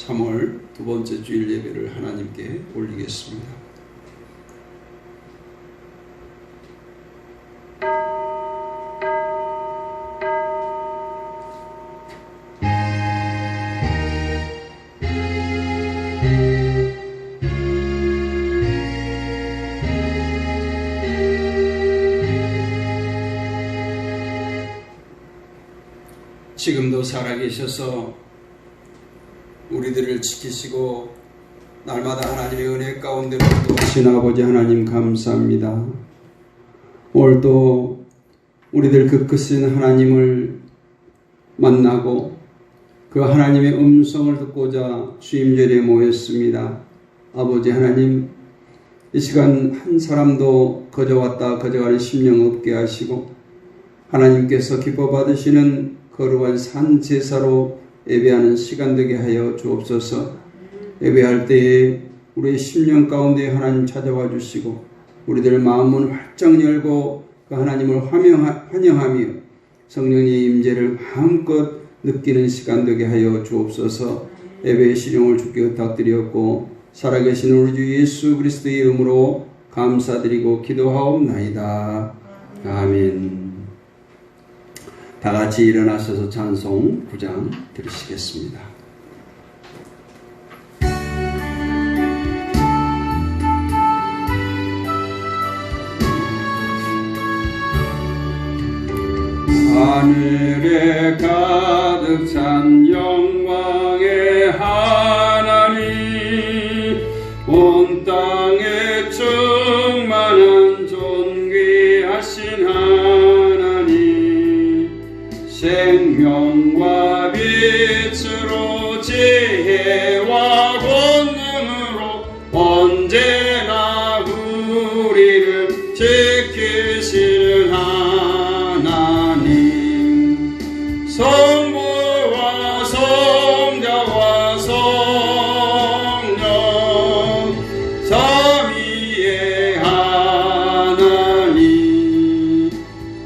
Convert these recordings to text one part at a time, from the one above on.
3월 두 번째 주일 예배를 하나님께 올리겠습니다. 지금도 살아계셔서 우리들을 지키시고 날마다 하나님의 은혜 가운데로 오신 아버지 하나님 감사합니다. 오늘도 우리들 그 크신 하나님을 만나고 그 하나님의 음성을 듣고자 주임절에 모였습니다. 아버지 하나님, 이 시간 한 사람도 거저왔다 거저가는 심령 없게 하시고 하나님께서 기뻐 받으시는 거룩한 산 제사로 예배하는 시간 되게 하여 주옵소서. 예배할 때에 우리의 심령 가운데 하나님 찾아와 주시고 우리들 마음은 활짝 열고 그 하나님을 환영하며 성령의 임재를 마음껏 느끼는 시간 되게 하여 주옵소서. 예배의 실용을 주께 부탁드렸고 살아계신 우리 주 예수 그리스도의 이름으로 감사드리고 기도하옵나이다. 아멘. 다 같이 일어나셔서 찬송 9장 들으시겠습니다. 하늘에 가득 찬 영광의 하나님, 온 땅에 충만한 존귀하신 하나님, 생명과 빛으로 지혜와 권능으로 언제나 우리를 지키시는 하나님, 성부와 성자와 성령 삼위의 하나님,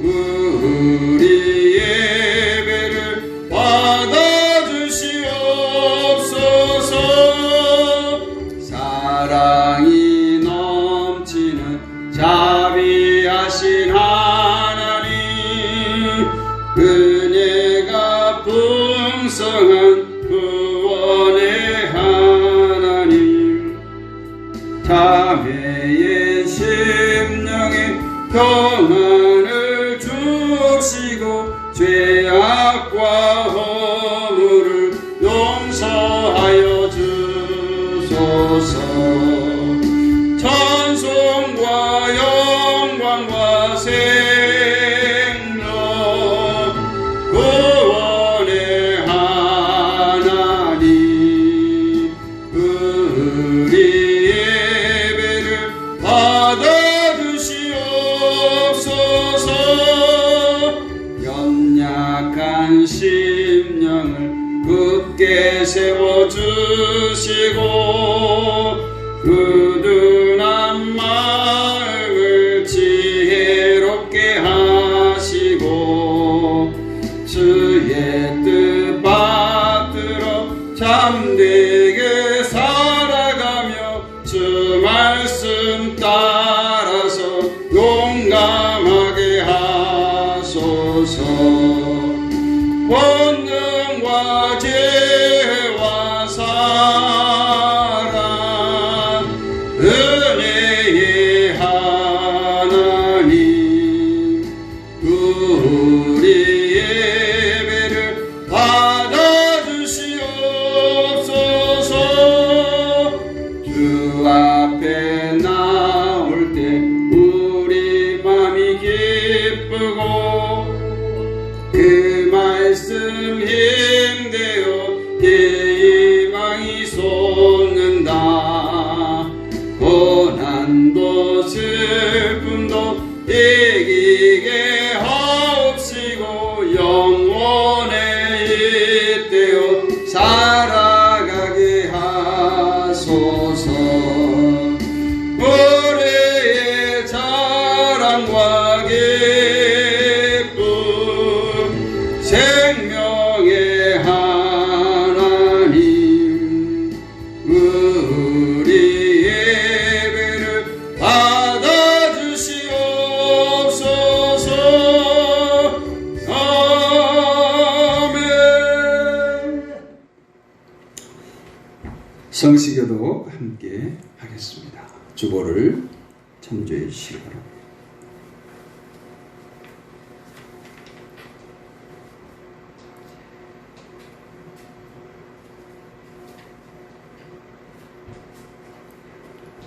우리 예배를 받아주시옵소서. 사랑이 넘치는 자비하신 하나님, 은혜가 풍성한 구원의 하나님, 자매의 심령에 평안을 주시고 죄악과 허물을 용서하여 주소서. 찬송과 영광과 생명 구원의 하나님, 우리 예배를 받아주시옵소서. 연약한 심령을 굳게 세워주시고 꾸준한 마음을 지혜롭게 하시고 주의 뜻 받들어 참되게 살아가며 주 말씀 따라서 용감하게 하소서. 권능과 지혜와 사랑 은혜의 하나님, 우리 예배를 받아주시옵소서. 주 앞에 나올 때 우리 맘이 기쁘고 그 말씀 힘되어 희망이 솟는다. 고난도 슬픔도 이기게 하옵시고 영원에 잇대어 살아가게 하소서. 우리의 자랑과 기쁨 생명의 하나님, 성시교도 함께 하겠습니다. 주보를 참조해 주시기 바랍니다.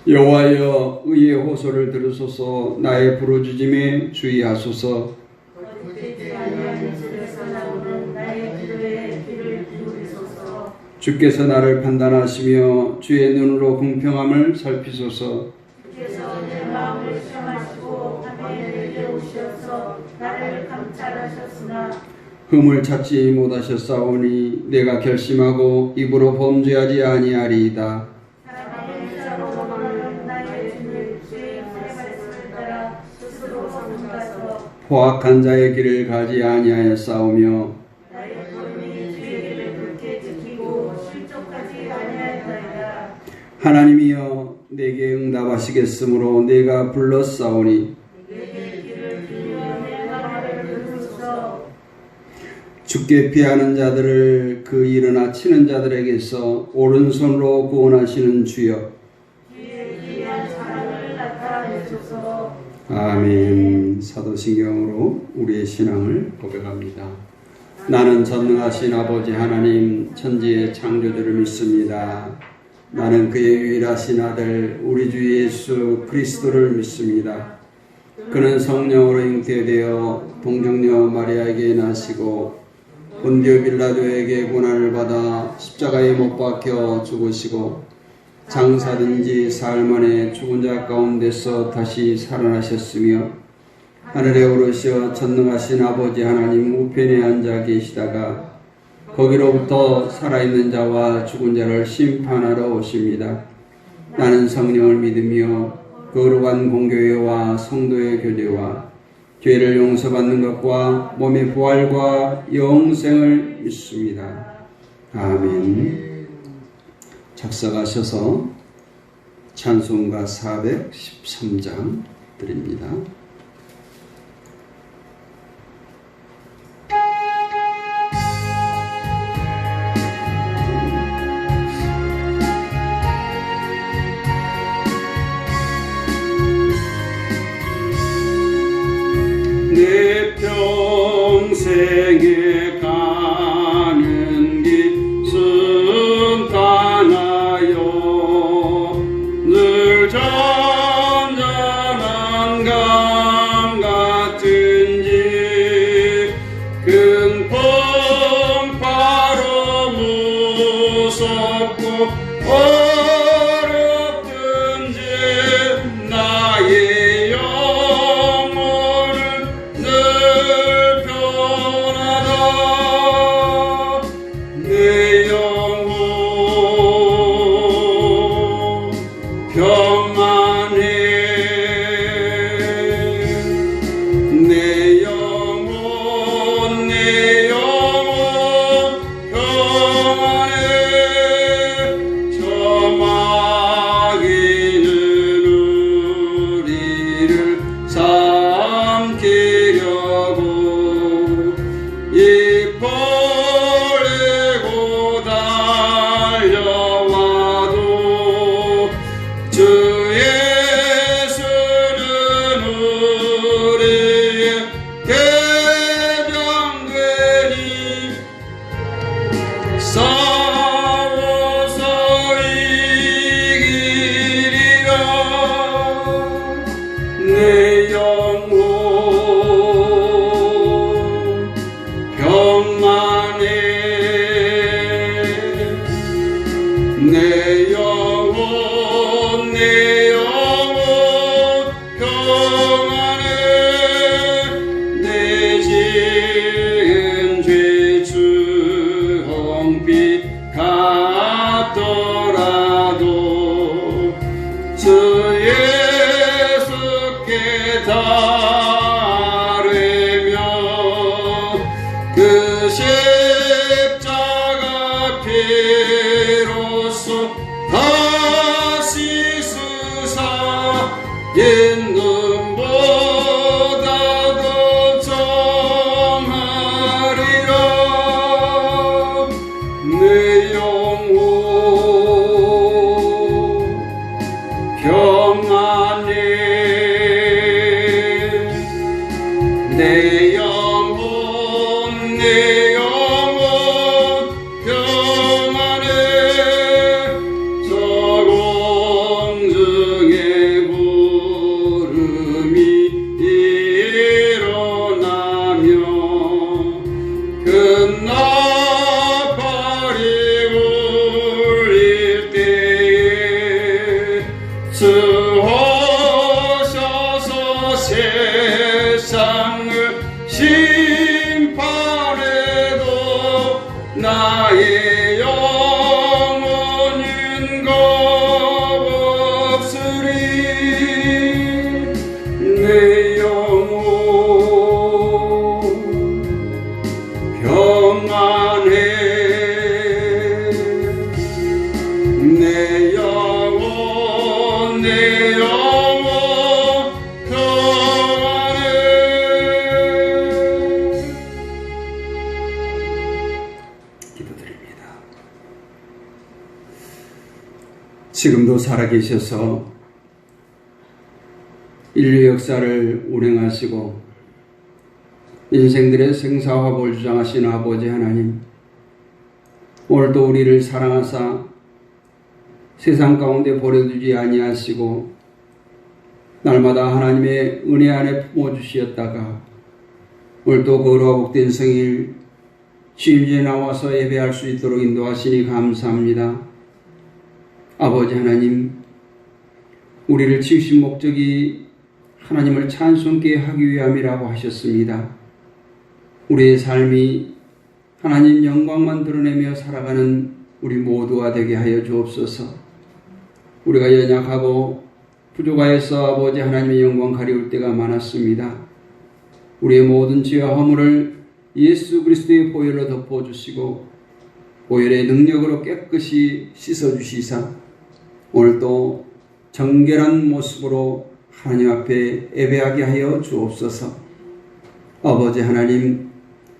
여호와여, 의의 호소를 들으소서. 나의 부르짖음에 주의하소서. 주께서 나를 판단하시며 주의 눈으로 공평함을 살피소서. 주께서 내 마음을 시험하시고 밤에 내게 오셔서 나를 감찰하셨으나 흠을 찾지 못하셨사오니 내가 결심하고 입으로 범죄하지 아니하리이다. 사랑하는 자로는 나의 주를 주의 말씀을 따라 스스로 선가서 포악한 자의 길을 가지 아니하였사오며 나의 걸음이 주의 길을 굳게 지키고 실족하지 아니하였나이다. 하나님이여, 내게 응답하시겠으므로 내가 불렀사오니 내게 길을 비우며 내 말을 들으소서. 주께 피하는 자들을 그 일어나 치는 자들에게서 오른손으로 구원하시는 주여. 주의 기이한 사랑을 나타내소서. 아멘. 사도신경으로 우리의 신앙을 고백합니다. 나는 전능하신 아버지 하나님 천지의 창조주를 믿습니다. 나는 그의 유일하신 아들 우리 주 예수 그리스도를 믿습니다. 그는 성령으로 잉태되어 동정녀 마리아에게 나시고 본디오 빌라도에게 고난을 받아 십자가에 못 박혀 죽으시고 장사된 지 사흘 만에 죽은 자 가운데서 다시 살아나셨으며 하늘에 오르셔 전능하신 아버지 하나님 우편에 앉아 계시다가 거기로부터 살아있는 자와 죽은 자를 심판하러 오십니다. 나는 성령을 믿으며 거룩한 공교회와 성도의 교제와 죄를 용서받는 것과 몸의 부활과 영생을 믿습니다. 아멘. 작성하셔서 찬송가 413장 드립니다. 내 평생에 가는 길 순탄하여 늘 잔잔한 강 같은지 큰 풍파로 무섭고 어렵든지 나의 영혼을 늘 편하다. 내 영혼 평안해. 내 영혼 평안해. 저 마귀는 우리를 삼키려고 입 벌리고 달려와도 주 예수는 우리의 개장되니 싸워서 이기리라. 내 영혼 평안해. 내 영혼 평안해. 내 지은 죄 주홍빛 같더라도 주 예수께 따르며 그 십자가 피로써 다시 수사 있는보다 더 정하리라. 내 영혼 지금도 살아계셔서 인류 역사를 운행하시고 인생들의 생사화복을 주장하시는 아버지 하나님, 오늘도 우리를 사랑하사 세상 가운데 버려두지 아니하시고 날마다 하나님의 은혜 안에 품어주시었다가 오늘도 거룩하고 복된 성일 주일에 나와서 예배할 수 있도록 인도하시니 감사합니다. 아버지 하나님, 우리를 지으신 목적이 하나님을 찬송케 하기 위함이라고 하셨습니다. 우리의 삶이 하나님 영광만 드러내며 살아가는 우리 모두가 되게 하여 주옵소서. 우리가 연약하고 부족하여서 아버지 하나님의 영광 가리울 때가 많았습니다. 우리의 모든 죄와 허물을 예수 그리스도의 보혈로 덮어주시고 보혈의 능력으로 깨끗이 씻어주시사 오늘도 정결한 모습으로 하나님 앞에 예배하게 하여 주옵소서. 아버지 하나님,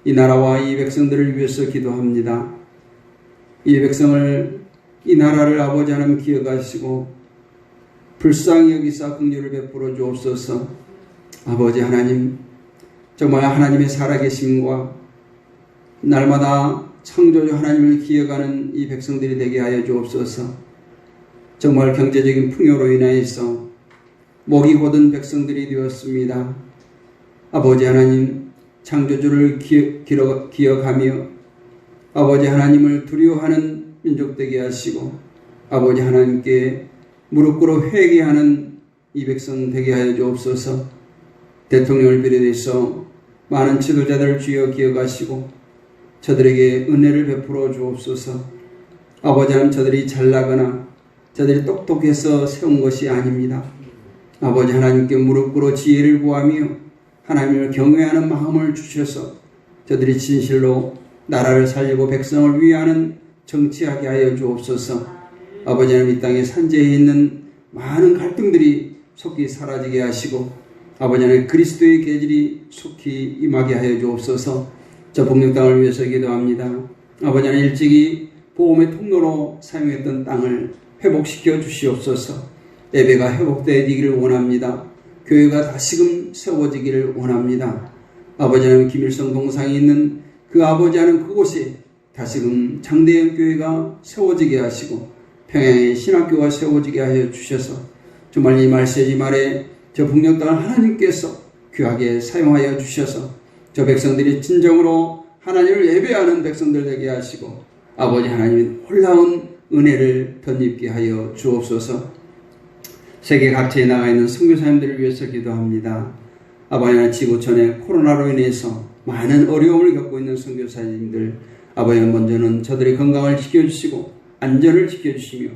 이 나라와 이 백성들을 위해서 기도합니다. 이 백성을, 이 나라를 아버지 하나님 기억하시고 불쌍히 여기사 긍휼을 베풀어 주옵소서. 아버지 하나님, 정말 하나님의 살아계심과 날마다 창조주 하나님을 기억하는 이 백성들이 되게 하여 주옵소서. 정말 경제적인 풍요로 인하여서 목이 곧은 백성들이 되었습니다. 아버지 하나님, 창조주를 기억하며 아버지 하나님을 두려워하는 민족 되게 하시고 아버지 하나님께 무릎 꿇어 회개하는 이 백성 되게 하여 주옵소서. 대통령을 비롯해서 많은 지도자들을 주여 기억하시고 저들에게 은혜를 베풀어 주옵소서. 아버지 하나님, 저들이 잘나거나 저들이 똑똑해서 세운 것이 아닙니다. 아버지 하나님께 무릎 꿇어 지혜를 구하며 하나님을 경외하는 마음을 주셔서 저들이 진실로 나라를 살리고 백성을 위하는 정치하게 하여 주옵소서. 아버지 하나님, 이 땅에 산재해 있는 많은 갈등들이 속히 사라지게 하시고 아버지 하나님, 그리스도의 계절이 속히 임하게 하여 주옵소서. 저 북녘 땅을 위해서 기도합니다. 아버지 하나님, 일찍이 보험의 통로로 사용했던 땅을 회복시켜 주시옵소서. 예배가 회복되기를 원합니다. 교회가 다시금 세워지기를 원합니다. 아버지 하나님, 김일성 동상이 있는 그 아버지 하나님 그곳에 다시금 장대형 교회가 세워지게 하시고 평양의 신학교가 세워지게 하여 주셔서 정말 이 말세지 말에 저 북녘 땅을 하나님께서 귀하게 사용하여 주셔서 저 백성들이 진정으로 하나님을 예배하는 백성들 되게 하시고 아버지 하나님의 놀라운 은혜를 덧입게 하여 주옵소서. 세계 각지에 나가 있는 선교사님들을 위해서 기도합니다. 아버지 하나님, 지구촌에 코로나로 인해서 많은 어려움을 겪고 있는 선교사님들, 아버지 하나님, 먼저는 저들의 건강을 지켜주시고 안전을 지켜주시며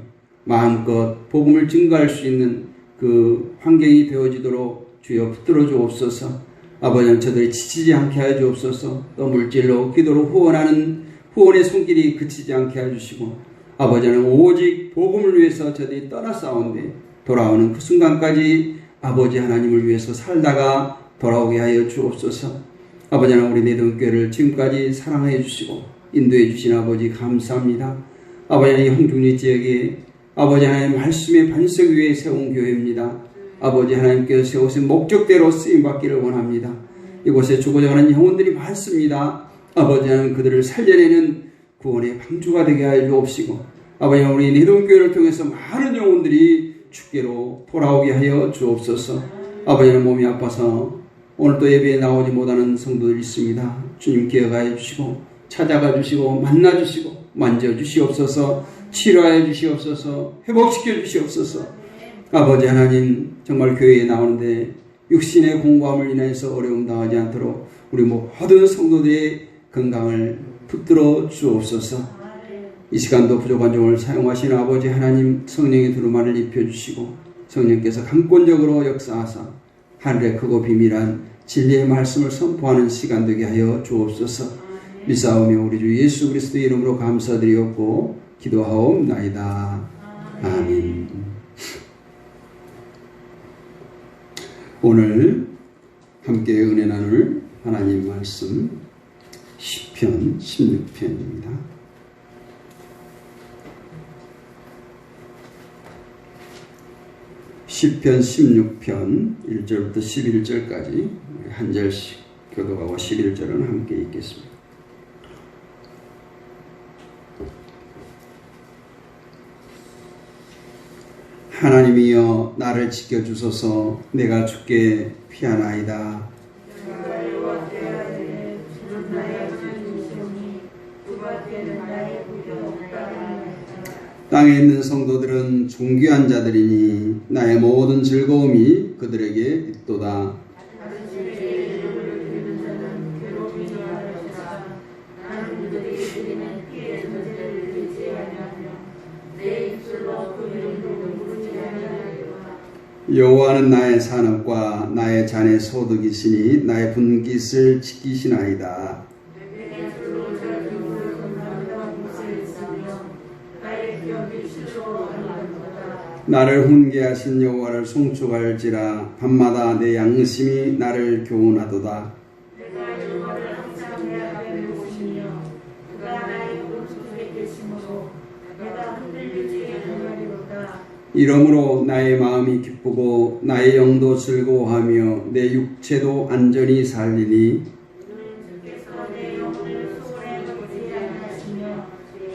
마음껏 복음을 증거할 수 있는 그 환경이 되어지도록 주여 붙들어 주옵소서. 아버지 하나님, 저들이 지치지 않게 하여 주옵소서. 또 물질로 기도로 후원하는 후원의 손길이 그치지 않게 해주시고 아버지 하나님, 오직 복음을 위해서 저들이 떠나싸운데 돌아오는 그 순간까지 아버지 하나님을 위해서 살다가 돌아오게 하여 주옵소서. 아버지 하나님, 우리 내동교회를 지금까지 사랑해 주시고 인도해 주신 아버지 감사합니다. 아버지 하나님, 홍중리 지역에 아버지 하나님 말씀의 반석 위에 세운 교회입니다. 아버지 하나님께서 세우신 목적대로 쓰임받기를 원합니다. 이곳에 죽어져 가는 영혼들이 많습니다. 아버지 하나님, 그들을 살려내는 구원의 방주가 되게 하여 주옵시고 아버지 하나님, 우리 내동교회를 통해서 많은 영혼들이 주께로 돌아오게 하여 주옵소서. 아버지 하나님, 몸이 아파서 오늘도 예배에 나오지 못하는 성도들이 있습니다. 주님 기억하여 주시고 찾아가 주시고 만나 주시고 만져 주시옵소서. 치료하여 주시옵소서. 회복시켜 주시옵소서. 아버지 하나님, 정말 교회에 나오는데 육신의 공고함을 인해서 어려움 당하지 않도록 우리 모든 성도들의 건강을 붙들어 주옵소서. 이 시간도 부족한 종을 사용하시는 아버지 하나님, 성령의 두루마리를 입혀주시고 성령께서 강권적으로 역사하사 하늘의 크고 비밀한 진리의 말씀을 선포하는 시간 되게 하여 주옵소서. 믿사오며 우리 주 예수 그리스도의 이름으로 감사드리옵고 기도하옵나이다. 아멘. 오늘 함께 은혜 나눌 하나님 말씀 시편 16편입니다. 시편 16편 1절부터 11절까지 한 절씩 교독하고 11절은 함께 읽겠습니다. 하나님이여 나를 지켜주소서. 내가 주께 피하나이다. 땅에 있는 성도들은 존귀한 자들이니 나의 모든 즐거움이 그들에게 있도다. 여호와는 나의 산업과 나의 잔의 소득이시니 나의 분깃을 지키시나이다. 나를 훈계하신 여호와를 송축할지라. 밤마다 내 양심이 나를 교훈하도다. 내가 여호와를 항상 내 앞에 모시며 그가 나의 오른쪽에 계심으로 내가 흔들리지 아니하리로다. 이러므로 나의 마음이 기쁘고 나의 영도 즐거워하며 내 육체도 안전히 살리니 주께서 내 영혼을 소홀히 두지 아니하시며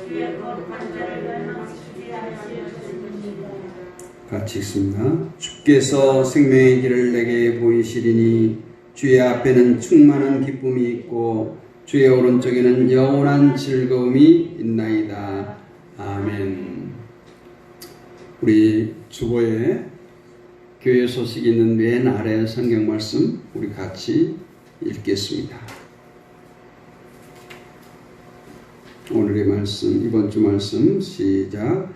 주의 것 관자를 멸망시키지 아니하시느니라. 같이 읽습니다. 주께서 생명의 길을 내게 보이시리니 주의 앞에는 충만한 기쁨이 있고 주의 오른쪽에는 영원한 즐거움이 있나이다. 아멘. 우리 주보에 교회 소식이 있는 맨 아래 성경 말씀 우리 같이 읽겠습니다. 오늘의 말씀, 이번 주 말씀 시작.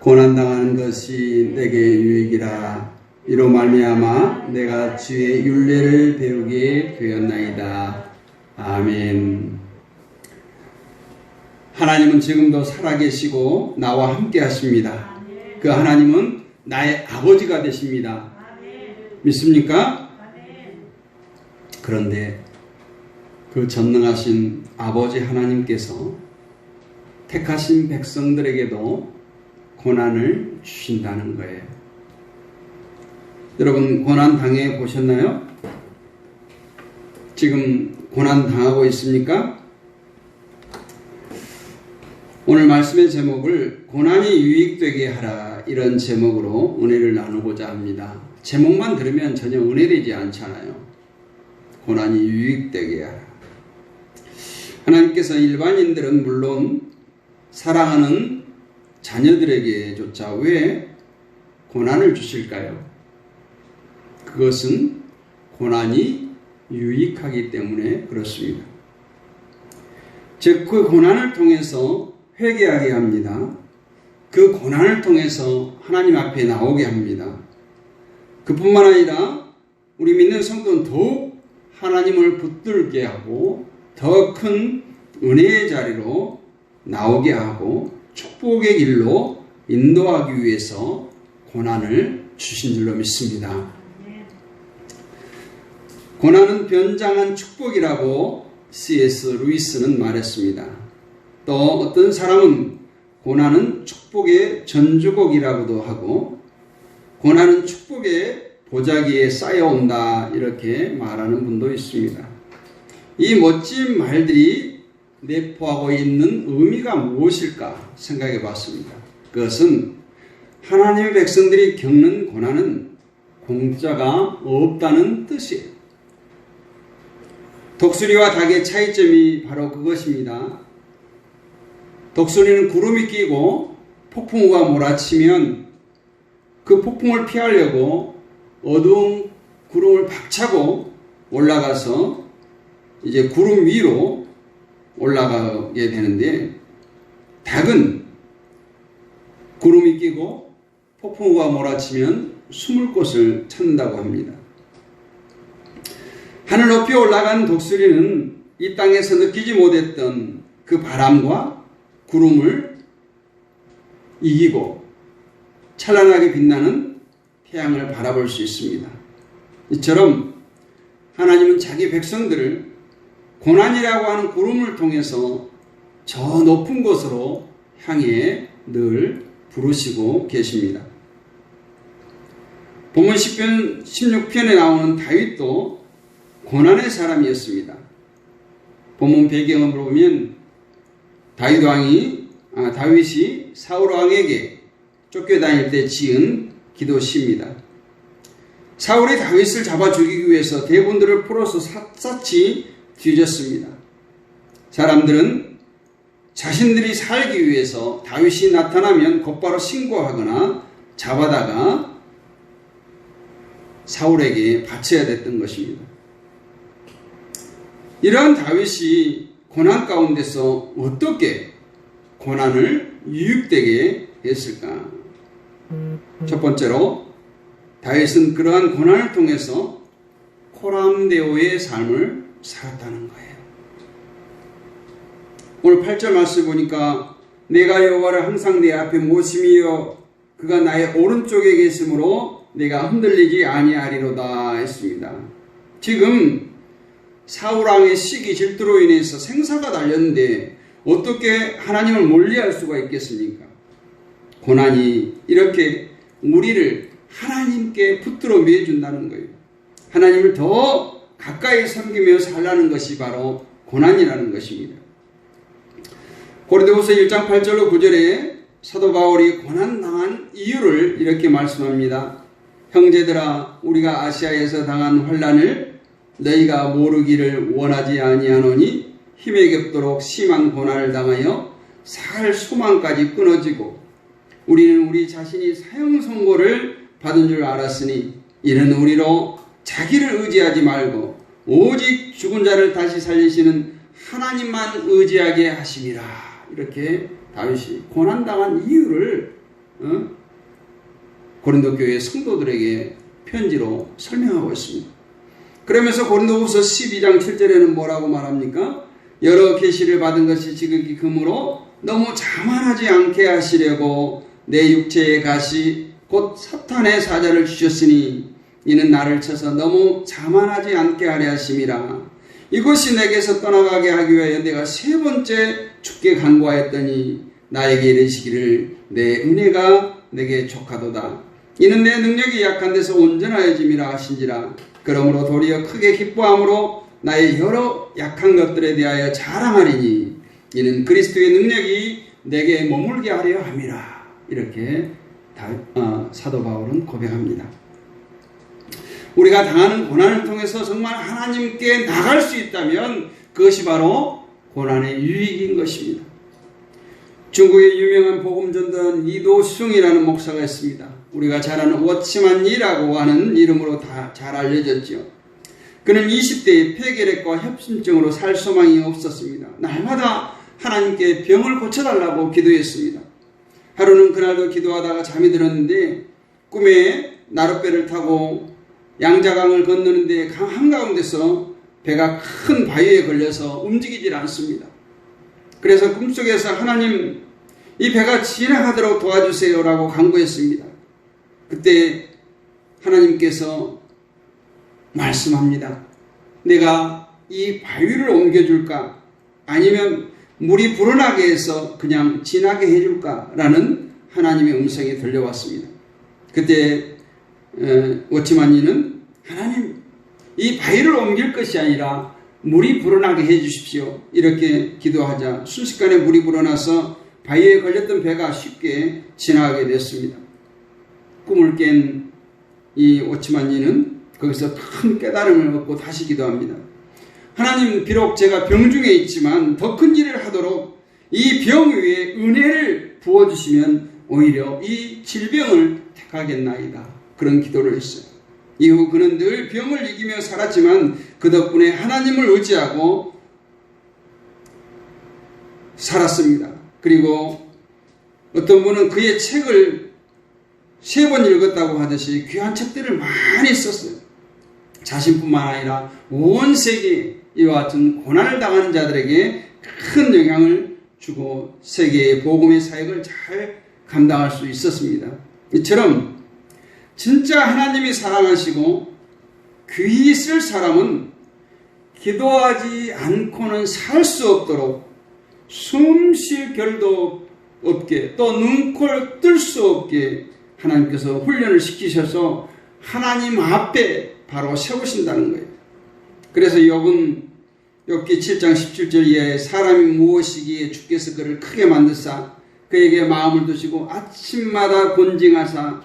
고난당하는 것이 내게 유익이라. 이로 말미암아 내가 주의 율례를 배우게 되었나이다. 아멘. 하나님은 지금도 살아계시고 나와 함께 하십니다. 그 하나님은 나의 아버지가 되십니다. 믿습니까? 그런데 그 전능하신 아버지 하나님께서 택하신 백성들에게도 고난을 주신다는 거예요. 여러분 고난 당해 보셨나요? 지금 고난 당하고 있습니까? 오늘 말씀의 제목을 고난이 유익되게 하라, 이런 제목으로 은혜를 나누고자 합니다. 제목만 들으면 전혀 은혜되지 않잖아요. 고난이 유익되게 하라. 하나님께서 일반인들은 물론 사랑하는 자녀들에게조차 왜 고난을 주실까요? 그것은 고난이 유익하기 때문에 그렇습니다. 즉 그 고난을 통해서 회개하게 합니다. 그 고난을 통해서 하나님 앞에 나오게 합니다. 그뿐만 아니라 우리 믿는 성도는 더욱 하나님을 붙들게 하고 더 큰 은혜의 자리로 나오게 하고 축복의 길로 인도하기 위해서 고난을 주신 줄로 믿습니다. 고난은 변장한 축복이라고 C.S. 루이스는 말했습니다. 또 어떤 사람은 고난은 축복의 전주곡이라고도 하고 고난은 축복의 보자기에 쌓여온다, 이렇게 말하는 분도 있습니다. 이 멋진 말들이 내포하고 있는 의미가 무엇일까 생각해 봤습니다. 그것은 하나님의 백성들이 겪는 고난은 공짜가 없다는 뜻이에요. 독수리와 닭의 차이점이 바로 그것입니다. 독수리는 구름이 끼고 폭풍우가 몰아치면 그 폭풍을 피하려고 어두운 구름을 박차고 올라가서 이제 구름 위로 올라가게 되는데, 닭은 구름이 끼고 폭풍우가 몰아치면 숨을 곳을 찾는다고 합니다. 하늘 높이 올라간 독수리는 이 땅에서 느끼지 못했던 그 바람과 구름을 이기고 찬란하게 빛나는 태양을 바라볼 수 있습니다. 이처럼 하나님은 자기 백성들을 고난이라고 하는 구름을 통해서 저 높은 곳으로 향해 늘 부르시고 계십니다. 본문 10편 16편에 나오는 다윗도 고난의 사람이었습니다. 본문 배경을 보면 다윗이 사울 왕에게 쫓겨다닐 때 지은 기도시입니다. 사울이 다윗을 잡아 죽이기 위해서 대군들을 풀어서 샅샅이 뒤졌습니다. 사람들은 자신들이 살기 위해서 다윗이 나타나면 곧바로 신고하거나 잡아다가 사울에게 바쳐야 됐던 것입니다. 이러한 다윗이 고난 가운데서 어떻게 고난을 유익되게 했을까? 첫 번째로 다윗은 그러한 고난을 통해서 코람데오의 삶을 살았다는 거예요. 오늘 8절 말씀 보니까 내가 여호와를 항상 내 앞에 모심이여 그가 나의 오른쪽에 계심으로 내가 흔들리지 아니하리로다 했습니다. 지금 사울왕의 시기 질투로 인해서 생사가 달렸는데 어떻게 하나님을 멀리할 수가 있겠습니까? 고난이 이렇게 우리를 하나님께 붙들어 매준다는 거예요. 하나님을 더 가까이 섬기며 살라는 것이 바로 고난이라는 것입니다. 고린도후서 1장 8절로 9절에 사도 바울이 고난당한 이유를 이렇게 말씀합니다. 형제들아 우리가 아시아에서 당한 환난을 너희가 모르기를 원하지 아니하노니 힘에 겹도록 심한 고난을 당하여 살 소망까지 끊어지고 우리는 우리 자신이 사형 선고를 받은 줄 알았으니 이는 우리로 자기를 의지하지 말고 오직 죽은 자를 다시 살리시는 하나님만 의지하게 하심이라. 이렇게 다윗이 고난당한 이유를 고린도 교회 성도들에게 편지로 설명하고 있습니다. 그러면서 고린도후서 12장 7절에는 뭐라고 말합니까? 여러 계시를 받은 것이 지극히 금으로 너무 자만하지 않게 하시려고 내 육체의 가시 곧 사탄의 사자를 주셨으니 이는 나를 쳐서 너무 자만하지 않게 하려 하심이라. 이것이 내게서 떠나가게 하기 위하여 내가 세 번째 죽게 간구하였더니 나에게 이르시기를 내 은혜가 내게 족하도다. 이는 내 능력이 약한 데서 온전하여짐이라 하신지라. 그러므로 도리어 크게 기뻐함으로 나의 여러 약한 것들에 대하여 자랑하리니 이는 그리스도의 능력이 내게 머물게 하려 함이라. 이렇게 사도 바울은 고백합니다. 우리가 당하는 고난을 통해서 정말 하나님께 나갈 수 있다면 그것이 바로 고난의 유익인 것입니다. 중국의 유명한 복음전도원 이도승이라는 목사가 있습니다. 우리가 잘 아는 워치만이라고 하는 이름으로 다 잘 알려졌죠. 그는 20대에 폐결핵과 협심증으로 살 소망이 없었습니다. 날마다 하나님께 병을 고쳐달라고 기도했습니다. 하루는 그날도 기도하다가 잠이 들었는데 꿈에 나룻배를 타고 양자강을 건너는데 강 한가운데서 배가 큰 바위에 걸려서 움직이질 않습니다. 그래서 꿈속에서 하나님 이 배가 지나가도록 도와주세요라고 간구했습니다. 그때 하나님께서 말씀합니다. 내가 이 바위를 옮겨줄까? 아니면 물이 불어나게 해서 그냥 지나게 해줄까? 라는 하나님의 음성이 들려왔습니다. 그때 워치만이는 하나님 이 바위를 옮길 것이 아니라 물이 불어나게 해주십시오. 이렇게 기도하자 순식간에 물이 불어나서 바위에 걸렸던 배가 쉽게 지나가게 됐습니다. 꿈을 깬 이 워치만이는 거기서 큰 깨달음을 얻고 다시 기도합니다. 하나님 비록 제가 병 중에 있지만 더 큰 일을 하도록 이 병 위에 은혜를 부어주시면 오히려 이 질병을 택하겠나이다. 그런 기도를 했어요. 이후 그는 늘 병을 이기며 살았지만 그 덕분에 하나님을 의지하고 살았습니다. 그리고 어떤 분은 그의 책을 3번 읽었다고 하듯이 귀한 책들을 많이 썼어요. 자신뿐만 아니라 온 세계에 이와 같은 고난을 당하는 자들에게 큰 영향을 주고 세계의 복음의 사역을 잘 감당할 수 있었습니다. 이처럼 진짜 하나님이 사랑하시고 귀히 쓸 사람은 기도하지 않고는 살 수 없도록 숨 쉴 겨를도 없게 또 눈코를 뜰 수 없게 하나님께서 훈련을 시키셔서 하나님 앞에 바로 세우신다는 거예요. 그래서 욥은 욥기 7장 17절 이하에 사람이 무엇이기에 주께서 그를 크게 만드사 그에게 마음을 두시고 아침마다 곤징하사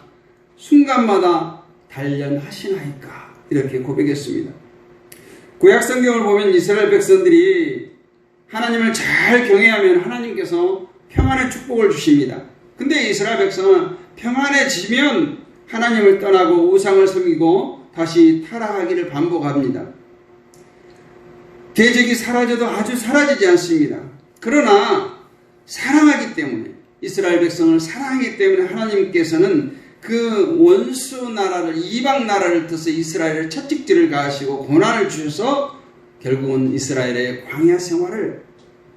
순간마다 단련하시나이까 이렇게 고백했습니다. 구약 성경을 보면 이스라엘 백성들이 하나님을 잘 경외하면 하나님께서 평안의 축복을 주십니다. 근데 이스라엘 백성은 평안해지면 하나님을 떠나고 우상을 섬기고 다시 타락하기를 반복합니다. 대적이 사라져도 아주 사라지지 않습니다. 그러나 사랑하기 때문에 이스라엘 백성을 사랑하기 때문에 하나님께서는 그 원수 나라를 이방 나라를 떠서 이스라엘을 채찍질을 가하시고 고난을 주셔서 결국은 이스라엘의 광야 생활을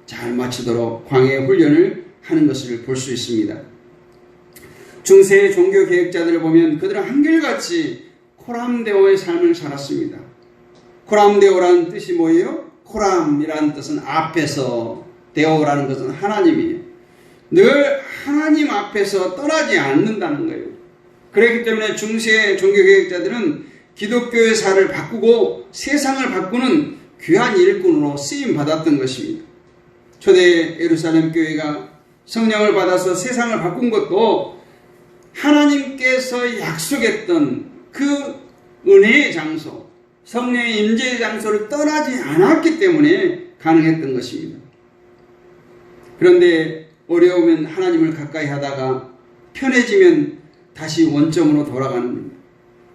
잘 마치도록 광야 훈련을 하는 것을 볼 수 있습니다. 중세의 종교 개혁자들을 보면 그들은 한결같이 코람데오의 삶을 살았습니다. 코람데오라는 뜻이 뭐예요? 코람이라는 뜻은 앞에서, 데오라는 것은 하나님이에요. 늘 하나님 앞에서 떠나지 않는다는 거예요. 그렇기 때문에 중세 종교개혁자들은 기독교의 살을 바꾸고 세상을 바꾸는 귀한 일꾼으로 쓰임받았던 것입니다. 초대 예루살렘 교회가 성령을 받아서 세상을 바꾼 것도 하나님께서 약속했던 그 은혜의 장소, 성령의 임재의 장소를 떠나지 않았기 때문에 가능했던 것입니다. 그런데 어려우면 하나님을 가까이 하다가 편해지면 다시 원점으로 돌아가는 겁니다.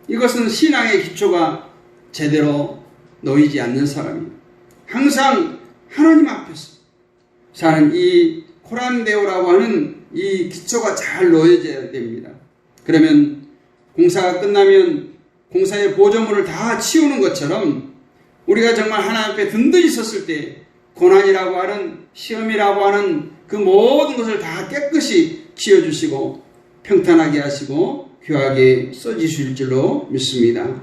이것은 신앙의 기초가 제대로 놓이지 않는 사람입니다. 항상 하나님 앞에서 사는 이 코람데오라고 하는 이 기초가 잘 놓여져야 됩니다. 그러면 공사가 끝나면 공사의 보조물을 다 치우는 것처럼 우리가 정말 하나님 앞에 든든히 섰을 때 고난이라고 하는 시험이라고 하는 그 모든 것을 다 깨끗이 치워주시고 평탄하게 하시고 귀하게 써주실 줄로 믿습니다.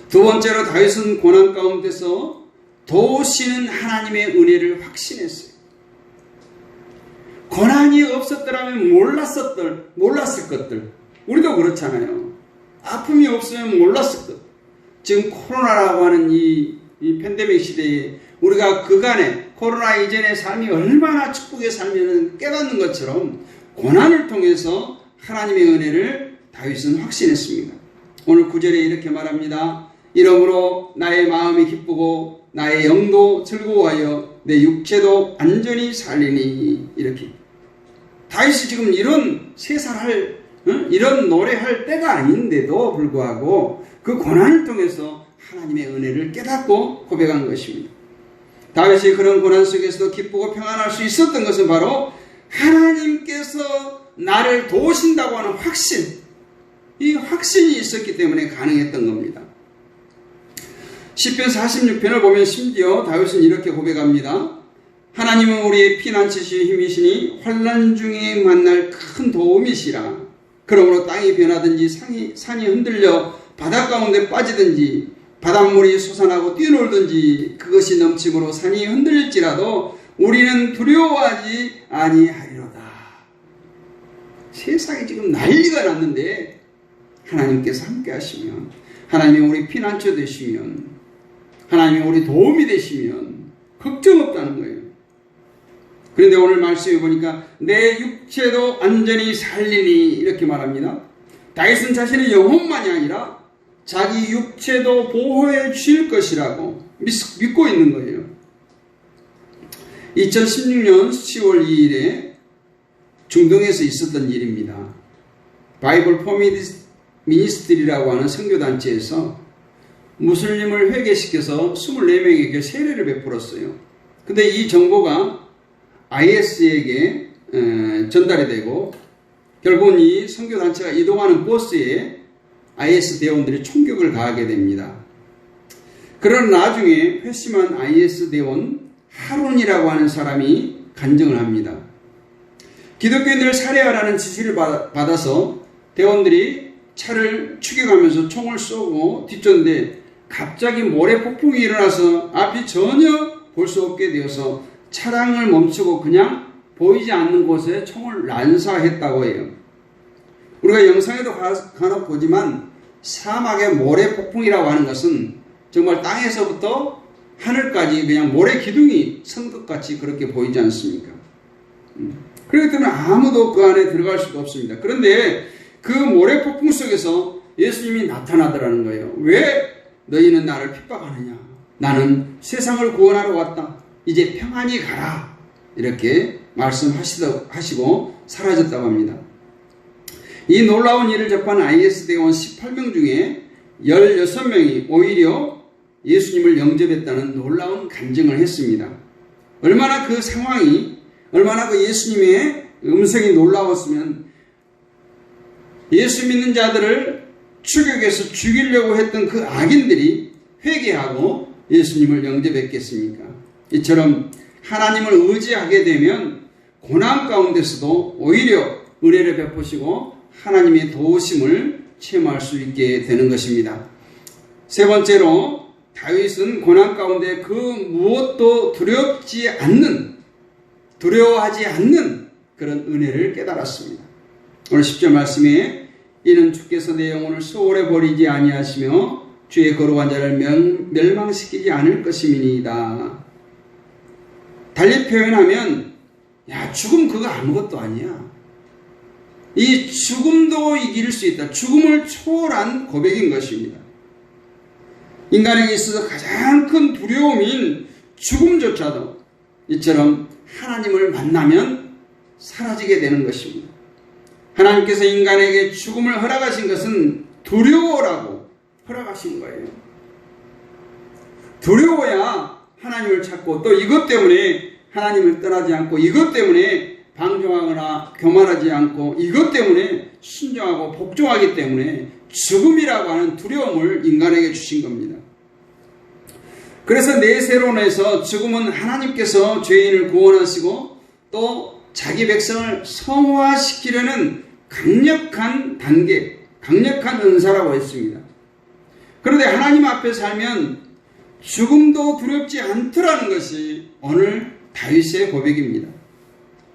두 번째로 다윗은 고난 가운데서 도우시는 하나님의 은혜를 확신했어요. 고난이 없었더라면 몰랐을 것들. 우리도 그렇잖아요. 아픔이 없으면 몰랐을 것. 지금 코로나라고 하는 이 팬데믹 시대에 우리가 그간에 코로나 이전의 삶이 얼마나 축복의 삶이었는지 깨닫는 것처럼 고난을 통해서 하나님의 은혜를 다윗은 확신했습니다. 오늘 9절에 이렇게 말합니다. 이러므로 나의 마음이 기쁘고 나의 영도 즐거워하여 내 육체도 안전히 살리니. 이렇게 다윗이 지금 이런 세살할 이런 노래할 때가 아닌데도 불구하고 그 고난을 통해서 하나님의 은혜를 깨닫고 고백한 것입니다. 다윗이 그런 고난 속에서도 기쁘고 평안할 수 있었던 것은 바로 하나님께서 나를 도우신다고 하는 확신, 이 확신이 있었기 때문에 가능했던 겁니다. 시편 46편을 보면 심지어 다윗은 이렇게 고백합니다. 하나님은 우리의 피난처시요 힘이시니 환난 중에 만날 큰 도움이시라. 그러므로 땅이 변하든지 산이 흔들려 바다 가운데 빠지든지 바닷물이 솟아나고 뛰놀든지 그것이 넘침으로 산이 흔들릴지라도 우리는 두려워하지 아니하리로다. 세상이 지금 난리가 났는데 하나님께서 함께 하시면, 하나님이 우리 피난처 되시면, 하나님이 우리 도움이 되시면 걱정 없다는 거예요. 그런데 오늘 말씀해 보니까 내 육체도 안전히 살리니 이렇게 말합니다. 다윗은 자신의 영혼만이 아니라 자기 육체도 보호해 주실 것이라고 믿고 있는 거예요. 2016년 10월 2일에 중동에서 있었던 일입니다. 바이블 포 미니스트리라고 하는 선교단체에서 무슬림을 회개시켜서 24명에게 세례를 베풀었어요. 근데 이 정보가 IS에게 전달이 되고 결국은 이 선교단체가 이동하는 버스에 IS 대원들이 총격을 가하게 됩니다. 그러나 나중에 회심한 IS 대원 하룬이라고 하는 사람이 간증을 합니다. 기독교인들을 살해하라는 지시를 받아서 대원들이 차를 추격하면서 총을 쏘고 뒤쫓는데 갑자기 모래 폭풍이 일어나서 앞이 전혀 볼 수 없게 되어서 차량을 멈추고 그냥 보이지 않는 곳에 총을 난사했다고 해요. 우리가 영상에도 간혹 보지만 사막의 모래 폭풍이라고 하는 것은 정말 땅에서부터 하늘까지 그냥 모래 기둥이 선 것 같이 그렇게 보이지 않습니까? 그렇기 때문에 아무도 그 안에 들어갈 수가 없습니다. 그런데 그 모래 폭풍 속에서 예수님이 나타나더라는 거예요. 왜 너희는 나를 핍박하느냐? 나는 세상을 구원하러 왔다. 이제 평안히 가라. 이렇게 말씀하시고 사라졌다고 합니다. 이 놀라운 일을 접한 IS 대원 18명 중에 16명이 오히려 예수님을 영접했다는 놀라운 간증을 했습니다. 얼마나 그 상황이, 얼마나 그 예수님의 음성이 놀라웠으면 예수 믿는 자들을 추격해서 죽이려고 했던 그 악인들이 회개하고 예수님을 영접했겠습니까? 이처럼 하나님을 의지하게 되면 고난 가운데서도 오히려 은혜를 베푸시고 하나님의 도우심을 체험할 수 있게 되는 것입니다. 세 번째로 다윗은 고난 가운데 그 무엇도 두려워하지 않는 그런 은혜를 깨달았습니다. 오늘 10절 말씀에 이는 주께서 내 영혼을 소홀히 버리지 아니하시며 주의 거룩한 자를 멸망시키지 않을 것임이니이다. 달리 표현하면 죽음 그거 아무것도 아니야. 이 죽음도 이길 수 있다. 죽음을 초월한 고백인 것입니다. 인간에게 있어서 가장 큰 두려움인 죽음조차도 이처럼 하나님을 만나면 사라지게 되는 것입니다. 하나님께서 인간에게 죽음을 허락하신 것은 두려워라고 허락하신 거예요. 두려워야 하나님을 찾고 또 이것 때문에 하나님을 떠나지 않고 이것 때문에 방종하거나 교만하지 않고 이것 때문에 순종하고 복종하기 때문에 죽음이라고 하는 두려움을 인간에게 주신 겁니다. 그래서 내세론에서 죽음은 하나님께서 죄인을 구원하시고 또 자기 백성을 성화시키려는 강력한 단계, 강력한 은사라고 했습니다. 그런데 하나님 앞에 살면 죽음도 두렵지 않더라는 것이 오늘 다윗의 고백입니다.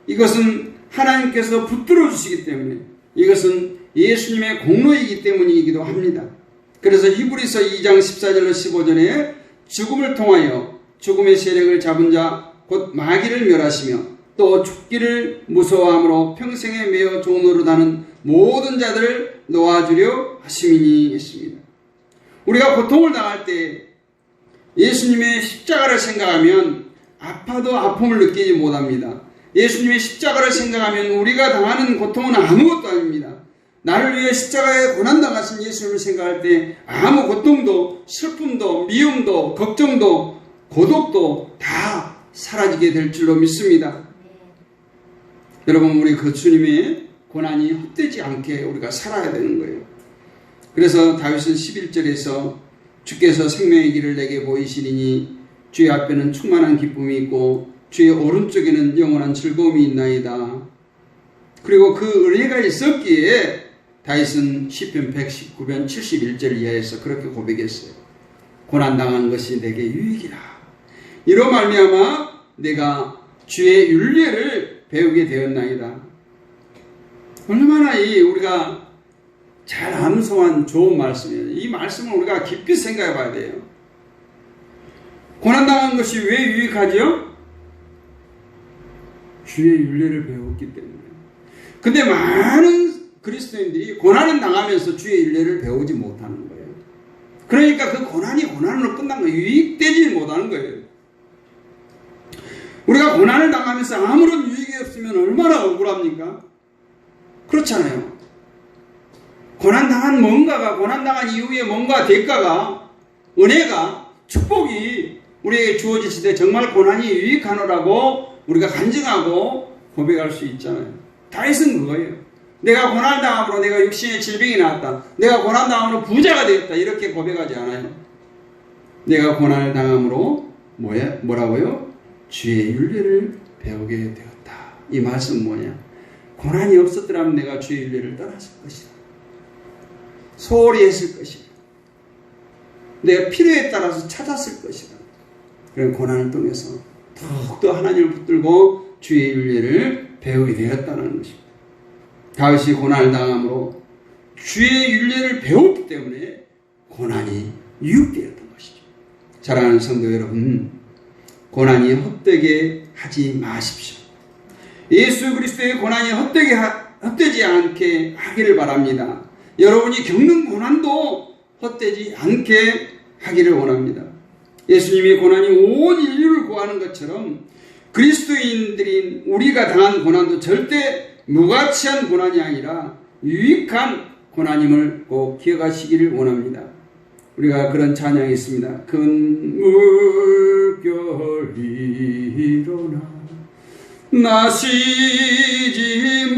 이것은 하나님께서 붙들어 주시기 때문에 이것은 예수님의 공로이기 때문이기도 합니다. 그래서 히브리서 2장 14절로 15절에 죽음을 통하여 죽음의 세력을 잡은 자 곧 마귀를 멸하시며 또 죽기를 무서워함으로 평생에 매어 종노릇하는 모든 자들을 놓아주려 하심이니 했습니다. 우리가 고통을 당할 때 예수님의 십자가를 생각하면 아파도 아픔을 느끼지 못합니다. 예수님의 십자가를 생각하면 우리가 당하는 고통은 아무것도 아닙니다. 나를 위해 십자가에 고난당하신 예수님을 생각할 때 아무 고통도 슬픔도 미움도 걱정도 고독도 다 사라지게 될 줄로 믿습니다. 여러분 우리 그 주님의 고난이 헛되지 않게 우리가 살아야 되는 거예요. 그래서 다윗은 11절에서 주께서 생명의 길을 내게 보이시리니 주의 앞에는 충만한 기쁨이 있고 주의 오른쪽에는 영원한 즐거움이 있나이다. 그리고 그 은혜가 있었기에 다윗은 시편 119편 71절 이하에서 그렇게 고백했어요. 고난당한 것이 내게 유익이라. 이로 말미암아 내가 주의 율례를 배우게 되었나이다. 얼마나 우리가 잘 암송한 좋은 말씀이에요. 이 말씀을 우리가 깊이 생각해 봐야 돼요. 고난당한 것이 왜 유익하죠? 주의 율례를 배웠기 때문에. 근데 많은 그리스도인들이 고난을 당하면서 주의 율례를 배우지 못하는 거예요. 그러니까 그 고난이 고난으로 끝난 거예요. 유익되지 못하는 거예요. 우리가 고난을 당하면서 아무런 유익이 없으면 얼마나 억울합니까? 그렇잖아요. 고난당한 뭔가가, 고난당한 이후에 뭔가 대가가, 은혜가, 축복이 우리에게 주어졌을 때 정말 고난이 유익하노라고 우리가 간증하고 고백할 수 있잖아요. 다윗은 그거예요. 내가 고난당함으로 내가 육신의 질병이 나왔다. 내가 고난당함으로 부자가 되었다. 이렇게 고백하지 않아요. 내가 고난을 당함으로 뭐라고요? 주의 율례를 배우게 되었다. 이 말씀 뭐냐? 고난이 없었더라면 내가 주의 율례를 떠났을 것이다. 소홀히 했을 것이다. 내가 필요에 따라서 찾았을 것이다. 그런 고난을 통해서 더욱더 하나님을 붙들고 주의 율례를 배우게 되었다는 것입니다. 다윗이 고난을 당함으로 주의 윤례를 배웠기 때문에 고난이 유익되었던 것이죠. 사랑하는 성도 여러분, 고난이 헛되게 하지 마십시오. 예수 그리스도의 고난이 헛되지 않게 하기를 바랍니다. 여러분이 겪는 고난도 헛되지 않게 하기를 원합니다. 예수님의 고난이 온 인류를 구하는 것처럼 그리스도인들인 우리가 당한 고난도 절대 무가치한 고난이 아니라 유익한 고난임을 꼭 기억하시기를 원합니다. 우리가 그런 찬양이 있습니다. 큰 물결이 일어나 나시지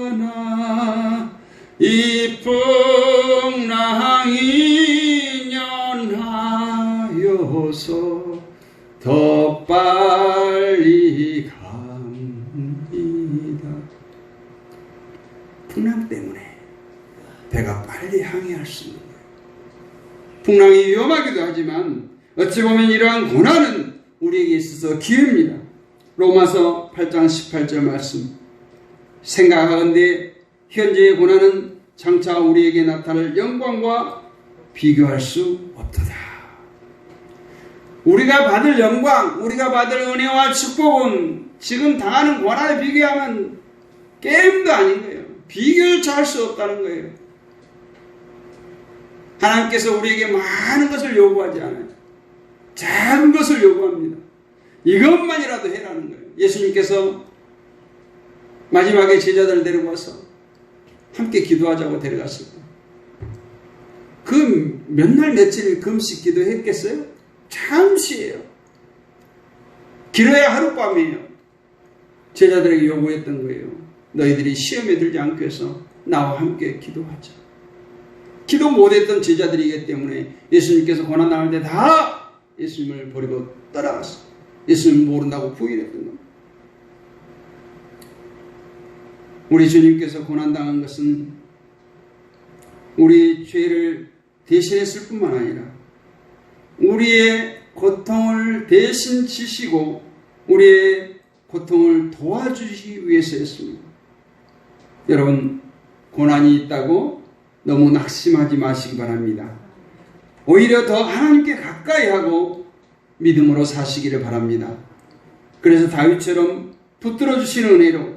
못하나 이 풍랑이 연하여서 더 빨리 갑니다. 풍랑 때문에 배가 빨리 항해할 수 있는 거예요. 풍랑이 위험하기도 하지만 어찌 보면 이러한 고난은 우리에게 있어서 기회입니다. 로마서 8장 18절 말씀, 생각하건대 현재의 고난은 장차 우리에게 나타날 영광과 비교할 수 없도다. 우리가 받을 영광, 우리가 받을 은혜와 축복은 지금 당하는 고난에 비교하면 게임도 아닌 거예요. 비교조차 할 수 없다는 거예요. 하나님께서 우리에게 많은 것을 요구하지 않아요. 작은 것을 요구합니다. 이것만이라도 해라는 거예요. 예수님께서 마지막에 제자들을 데리고 와서 함께 기도하자고 데려갔을 때 그 몇 날 며칠 금식 기도했겠어요? 잠시예요. 길어야 하룻밤이에요. 제자들에게 요구했던 거예요. 너희들이 시험에 들지 않기 위해서 나와 함께 기도하자. 기도 못했던 제자들이기 때문에 예수님께서 고난당할 때 다 예수님을 버리고 따라갔어요. 예수님을 모른다고 부인했던 겁니다. 우리 주님께서 고난당한 것은 우리 죄를 대신했을 뿐만 아니라 우리의 고통을 대신 지시고 우리의 고통을 도와주시기 위해서였습니다. 여러분, 고난이 있다고 너무 낙심하지 마시기 바랍니다. 오히려 더 하나님께 가까이 하고 믿음으로 사시기를 바랍니다. 그래서 다윗처럼 붙들어 주시는 은혜로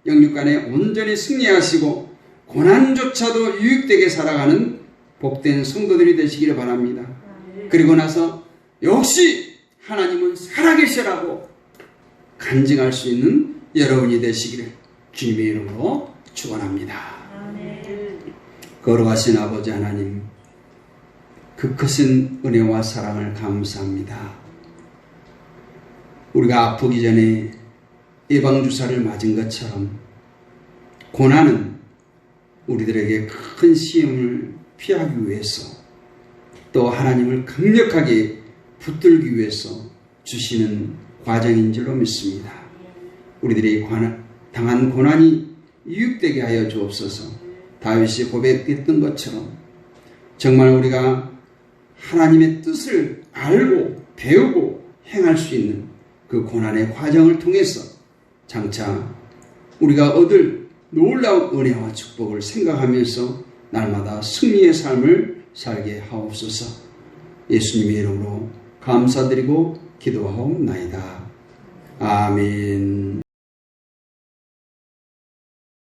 영육간에 온전히 승리하시고 고난조차도 유익되게 살아가는 복된 성도들이 되시기를 바랍니다. 그리고 나서 역시 하나님은 살아계시라고 간증할 수 있는 여러분이 되시기를 주님의 이름으로 축원합니다. 걸어가신 아버지 하나님, 그 크신 은혜와 사랑을 감사합니다. 우리가 아프기 전에 예방주사를 맞은 것처럼 고난은 우리들에게 큰 시험을 피하기 위해서 또 하나님을 강력하게 붙들기 위해서 주시는 과정인 줄로 믿습니다. 우리들이 당한 고난이 유익되게 하여 주옵소서. 다윗이 고백했던 것처럼 정말 우리가 하나님의 뜻을 알고 배우고 행할 수 있는 그 고난의 과정을 통해서 장차 우리가 얻을 놀라운 은혜와 축복을 생각하면서 날마다 승리의 삶을 살게 하옵소서. 예수님의 이름으로 감사드리고 기도하옵나이다. 아멘.